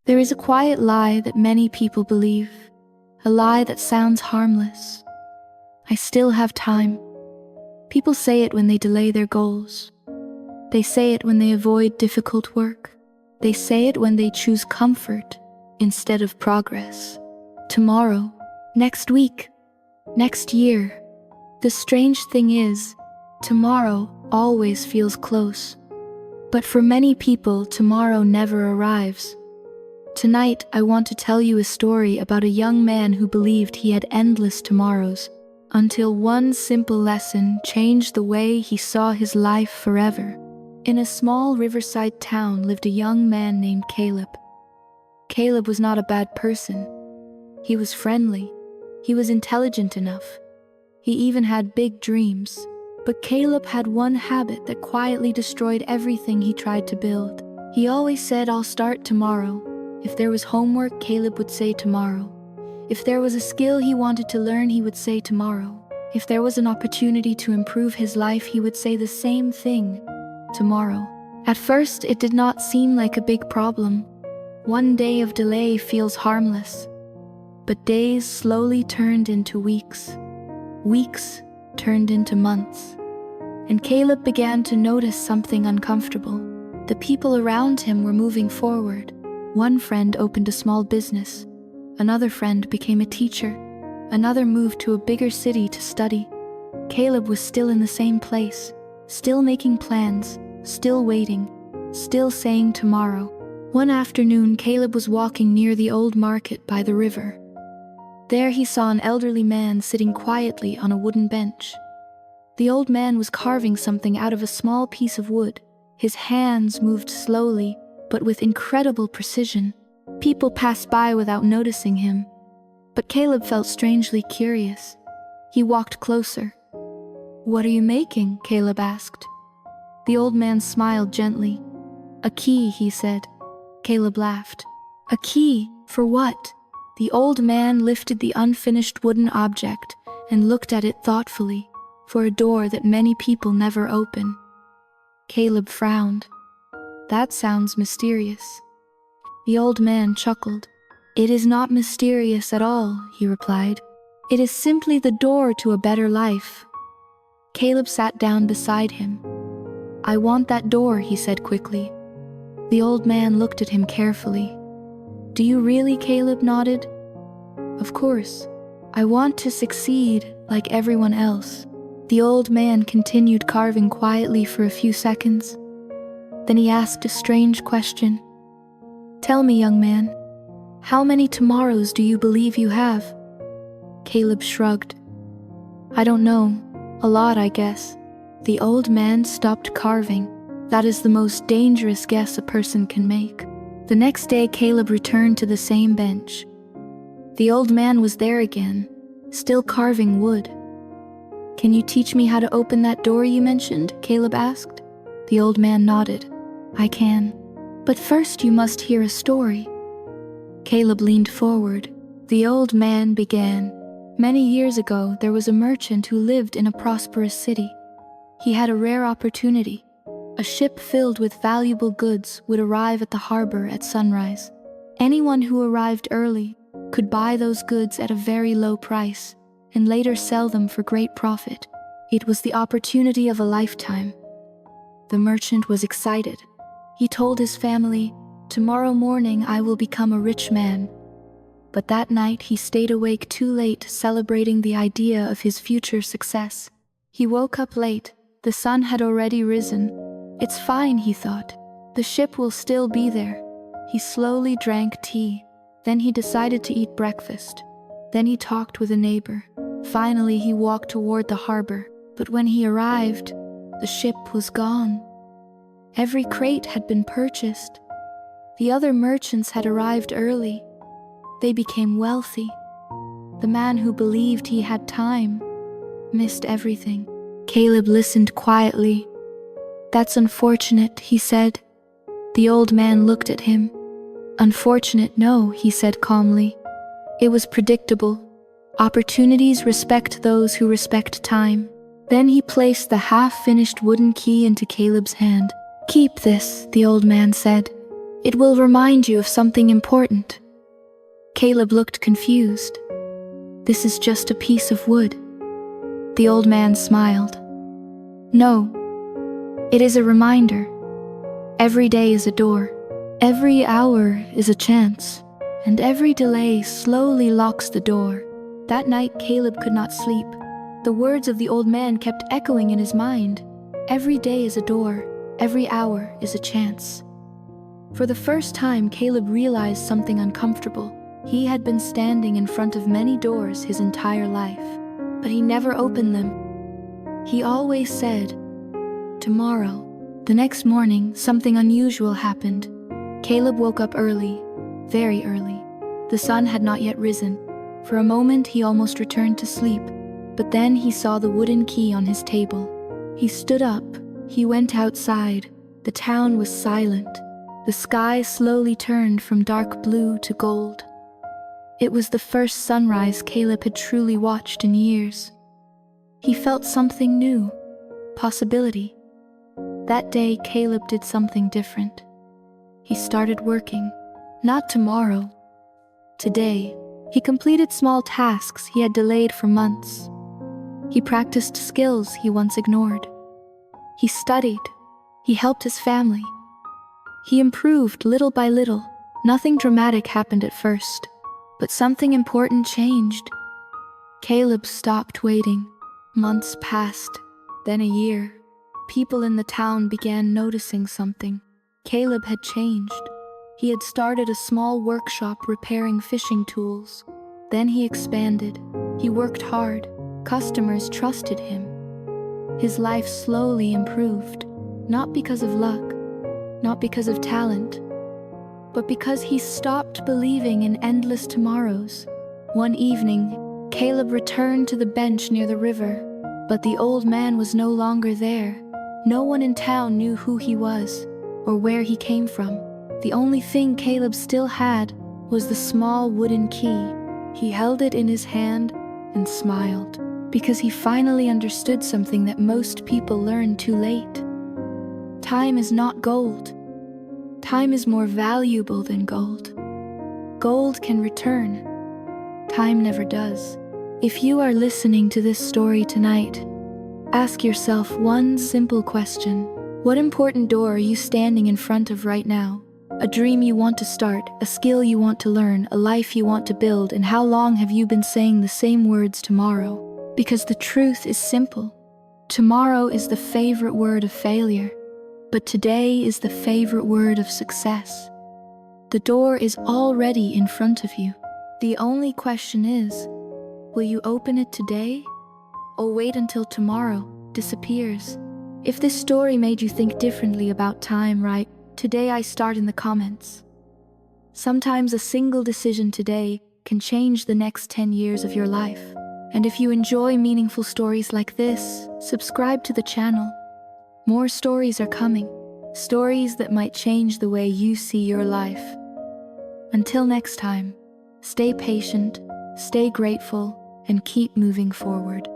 There is a quiet lie that many people believe, a lie that sounds harmless. I still have time. People say it when they delay their goals. They say it when they avoid difficult work. They say it when they choose comfort instead of progress. Tomorrow, next week, next year. The strange thing is, tomorrow always feels close. But for many people, tomorrow never arrives. Tonight, I want to tell you a story about a young man who believed he had endless tomorrows, until one simple lesson changed the way he saw his life forever. In a small riverside town lived a young man named Caleb. Caleb was not a bad person. He was friendly. He was intelligent enough. He even had big dreams. But Caleb had one habit that quietly destroyed everything he tried to build. He always said, "I'll start tomorrow." If there was homework, Caleb would say tomorrow. If there was a skill he wanted to learn, he would say tomorrow. If there was an opportunity to improve his life, he would say the same thing, tomorrow. At first, it did not seem like a big problem. One day of delay feels harmless. But days slowly turned into weeks. Weeks turned into months. And Caleb began to notice something uncomfortable. The people around him were moving forward. One friend opened a small business. Another friend became a teacher. Another moved to a bigger city to study. Caleb was still in the same place, still making plans, still waiting, still saying tomorrow. One afternoon, Caleb was walking near the old market by the river. There he saw an elderly man sitting quietly on a wooden bench. The old man was carving something out of a small piece of wood. His hands moved slowly, but with incredible precision. People passed by without noticing him. But Caleb felt strangely curious. He walked closer. "What are you making?" Caleb asked. The old man smiled gently. "A key," he said. Caleb laughed. "A key? For what?" The old man lifted the unfinished wooden object and looked at it thoughtfully. "For a door that many people never open." Caleb frowned. "That sounds mysterious." The old man chuckled. "It is not mysterious at all," he replied. "It is simply the door to a better life." Caleb sat down beside him. "I want that door," he said quickly. The old man looked at him carefully. "Do you really?" Caleb nodded. "Of course. I want to succeed like everyone else." The old man continued carving quietly for a few seconds. Then he asked a strange question. "Tell me, young man, how many tomorrows do you believe you have?" Caleb shrugged. "I don't know. A lot, I guess." The old man stopped carving. That is the most dangerous guess a person can make. The next day, Caleb returned to the same bench. The old man was there again, still carving wood. "Can you teach me how to open that door you mentioned?" Caleb asked. The old man nodded. "I can. But first you must hear a story." Caleb leaned forward. The old man began. Many years ago, there was a merchant who lived in a prosperous city. He had a rare opportunity. A ship filled with valuable goods would arrive at the harbor at sunrise. Anyone who arrived early could buy those goods at a very low price and later sell them for great profit. It was the opportunity of a lifetime. The merchant was excited. He told his family, "Tomorrow morning I will become a rich man." But that night he stayed awake too late, celebrating the idea of his future success. He woke up late. The sun had already risen. "It's fine," he thought. "The ship will still be there." He slowly drank tea. Then he decided to eat breakfast. Then he talked with a neighbor. Finally, he walked toward the harbor. But when he arrived, the ship was gone. Every crate had been purchased. The other merchants had arrived early. They became wealthy. The man who believed he had time missed everything. Caleb listened quietly. "That's unfortunate," he said. The old man looked at him. "Unfortunate, no," he said calmly. "It was predictable. Opportunities respect those who respect time." Then he placed the half-finished wooden key into Caleb's hand. "Keep this," the old man said. It will remind you of something important." Caleb looked confused. "This is just a piece of wood." The old man smiled. "No, it is a reminder. Every day is a door. Every hour is a chance. And every delay slowly locks the door." That night, Caleb could not sleep. The words of the old man kept echoing in his mind. Every day is a door. Every hour is a chance. For the first time, Caleb realized something uncomfortable. He had been standing in front of many doors his entire life, but he never opened them. He always said, "Tomorrow." The next morning, something unusual happened. Caleb woke up early, very early. The sun had not yet risen. For a moment, he almost returned to sleep, but then he saw the wooden key on his table. He stood up. He went outside. The town was silent. The sky slowly turned from dark blue to gold. It was the first sunrise Caleb had truly watched in years. He felt something new, possibility. That day, Caleb did something different. He started working, not tomorrow, today. He completed small tasks he had delayed for months. He practiced skills he once ignored. He studied. He helped his family. He improved little by little. Nothing dramatic happened at first, but something important changed. Caleb stopped waiting. Months passed, then a year. People in the town began noticing something. Caleb had changed. He had started a small workshop repairing fishing tools. Then he expanded. He worked hard. Customers trusted him. His life slowly improved, not because of luck, not because of talent, but because he stopped believing in endless tomorrows. One evening, Caleb returned to the bench near the river, but the old man was no longer there. No one in town knew who he was or where he came from. The only thing Caleb still had was the small wooden key. He held it in his hand and smiled, because he finally understood something that most people learn too late. Time is not gold. Time is more valuable than gold. Gold can return. Time never does. If you are listening to this story tonight, ask yourself one simple question. What important door are you standing in front of right now? A dream you want to start, a skill you want to learn, a life you want to build, and how long have you been saying the same words tomorrow? Because the truth is simple. Tomorrow is the favorite word of failure, but today is the favorite word of success. The door is already in front of you. The only question is, will you open it today, or wait until tomorrow disappears? If this story made you think differently about time, write, "Today I start" in the comments. Sometimes a single decision today can change the next 10 years of your life. And if you enjoy meaningful stories like this, subscribe to the channel. More stories are coming. Stories that might change the way you see your life. Until next time, stay patient, stay grateful, and keep moving forward.